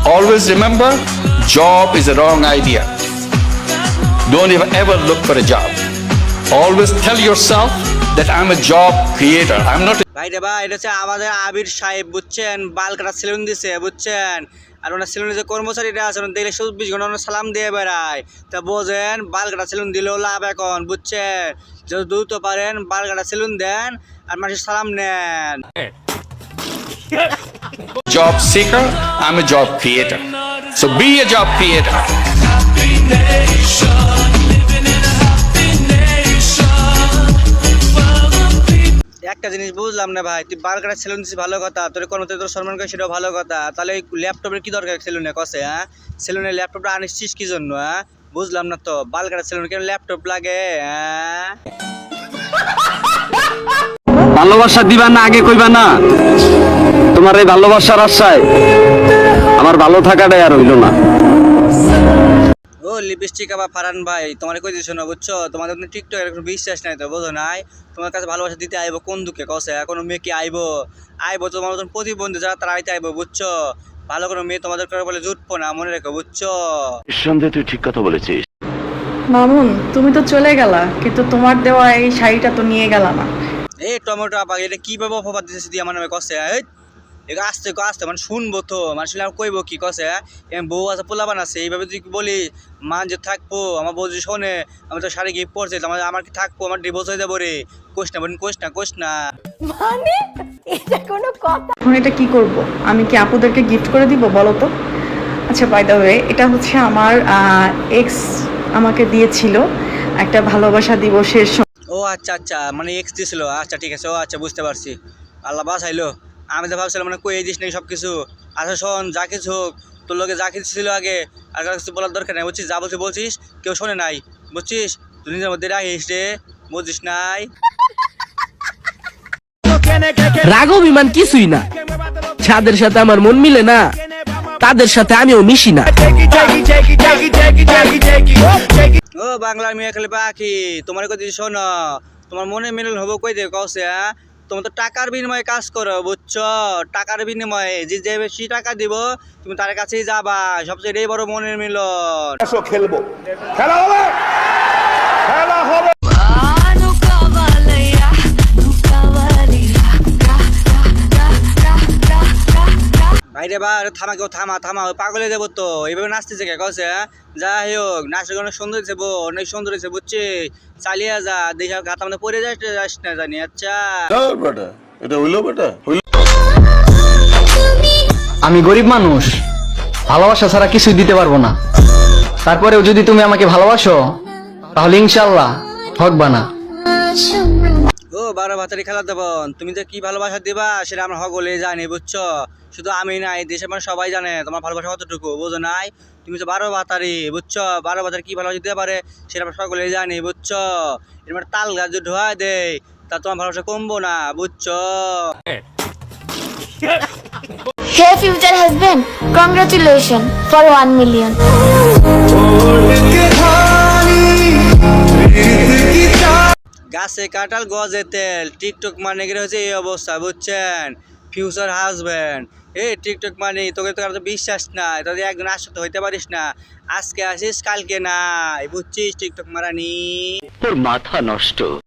Always remember, job is a wrong idea. Don't ever look for a job. Always tell yourself that I'm a job creator. I'm not ভাই রে ভাই, এটা হচ্ছে আমাদের আবির সাহেব, বুঝছেন, বাল কাটা সেলুন দিছে, বুঝছেন। আর ওনার সেলুনে যে কর্মচারীরা আছে ওনার দেখলে 24 ঘন্টা ওনার সালাম দিয়ে বেড়ায়। তা বোঝেন, বাল কাটা সেলুন দিলেও লাভ এখন, বুঝছেন। যদি দ্রুত পারেন বাল কাটা সেলুন দেন আর মানুষের সালাম নেন। job seeker, I'm a job creator. So be a job creator. একটা জিনিস বুঝলাম না ভাই, তুই বাল কাটা সেলুন দিছিস ভালো কথা, তোর কর্মচারী তোর সম্মান করে সেটাও ভালো কথা। তাহলে এই ল্যাপটপের কি দরকার সেলুনে কসে? হ্যাঁ, সেলুনে ল্যাপটপটা আনিসছিস কি জন্য? হ্যাঁ, বুঝলাম না তো, বাল কাটা সেলুনে কেন ল্যাপটপ লাগে? হ্যাঁ, ভালোবাসা দিবা না আগে কইবা না? তোমার এই ভালোবাসার আশায় আমার ভালো থাকাটাই আর হইল না। ও লিপস্টিক আবার ফারান ভাই, তোমার কই দিছো না, বুঝছো? তোমাদের টিকটক এর কোনো বিশ্বাস নাই তো, বুঝো নাই? তোমার কাছে ভালোবাসা দিতে আইবো কোন দুঃখে কসে? কোনো মেয়ে কি আইবো? আইবো তোমার মতন প্রতিবন্ধী যারা, তারা আইতে আইবো, বুঝছো? ভালো কোনো মেয়ে তোমাদের করে বলে জুটবো না, মনে রেখো, বুঝছো? নিঃসন্দেহে তুই ঠিক কথা বলেছিস। মামুন, তুমি তো চলে গেলা, কিন্তু তোমার দেওয়া এই শাড়িটা তো নিয়ে গেলা না। এই টমেটো আপা, এটা কিভাবে অপবাদ দিতেছে দিয়ে আমার নামে কসে? এই আসতে আসতে মানে শুনবো তো, মানে শুনলে আর কইবো কি কসে? বউ আছে, পোলাবান আছে, এইভাবে তুই বলি মান যে থাকবো, আমার বউ যে শোনে আমি তো শাড়ি গিয়ে পড়ছে, আমার কি থাকবো? আমার ডিভোর্স হয়ে যাবো রে। কোশ না বোন, কোশ না, কোশ না। মানে এটা কোনো কথা? এখন এটা কি করব? আমি কি আপুদেরকে গিফট করে দিব বলো তো? আচ্ছা, বাই দ্য ওয়ে, এটা হচ্ছে আমার এক্স আমাকে দিয়েছিল একটা ভালোবাসা দিবসের ও আচ্ছা আচ্ছা, মানে এক্স দিছিল, আচ্ছা ঠিক আছে, ও আচ্ছা বুঝতে পারছি। আল্লাহ বাসাইলো, আমি তো ভাবছিলাম মানে কই দিস নেই সব কিছু। আচ্ছা শোন, যা কিছু হোক, তোর লোকে যা কিছু ছিল আগে আর কারো কিছু বলার দরকার নাই, বুঝছিস? যা বলছিস বলছিস, কেউ শোনে নাই, বুঝছিস? তুই নিজের মধ্যে রাখিস রে, বুঝছিস নাই? রাগ অভিমান কিছুই না, যাদের সাথে আমার মন মিলে না তাদের সাথে আমিও মিশি না। ও বাংলার মেয়ে খালি পাখি, তোমার কথা শোনো, তোমার মনে মিলন হবো কই দে কসে? হ্যাঁ, তোমার তো টাকার বিনিময়ে কাজ করো, বুঝছো? টাকার বিনিময়ে যে যে বেশি টাকা দিব তুমি তার কাছেই যাবা, সবচেয়ে এটাই বড় মনের মিলন। খেলবো, খেলা হবে, খেলা হবে। ভাইরে বা থামা, কেউ থামা থামা, পাগলে যাবো তো, এইভাবে নাচতেছে কে কসে? যাই হোক, নাচের অনেক সুন্দর হয়েছে, অনেক সুন্দর হয়েছে, বুঝছি? চালিয়ে যা, দেখে ঘাতা মানে পরে যাস না জানি। আচ্ছা এটা হইলো বেটা, আমি গরিব মানুষ, ভালোবাসা ছাড়া কিছুই দিতে পারবো না। তারপরেও যদি তুমি আমাকে ভালোবাসো তাহলে ইনশাআল্লাহ ঠকবা না। ও 12 ভাতারি খেলা দেবন, তুমি যে কি ভালোবাসা দিবা সেটা আমরা হগলে জানি, বুঝছো? শুধু আমি নাই, দেশের মানুষ সবাই জানে তোমার ভালোবাসা কতটুকু, বুঝো নাই? তুমি তো 12 ভাতারি, বুঝছো? 12 ভাতারি কি ভালোবাসা দিতে পারে সেটা আমরা সকলেই জানি, বুঝছো? এর তাল গাছ যদি ঢোয়া দেয় তা তোমার ভালোবাসা কমবো না, বুঝছো? Hey future husband, congratulations for 1 million. গাছে কাঁঠাল গজে তেল, টিকটক মানে গেলে হচ্ছে এই অবস্থা, বুঝছেন? ফিউচার হাজব্যান্ড, এই টিকটক মানে তোকে তো কারো বিশ্বাস নাই, তোদের একজন আসতে হইতে পারিস না, আজকে আসিস কালকে নাই, বুঝছিস? টিকটক মারানি তোর মাথা নষ্ট।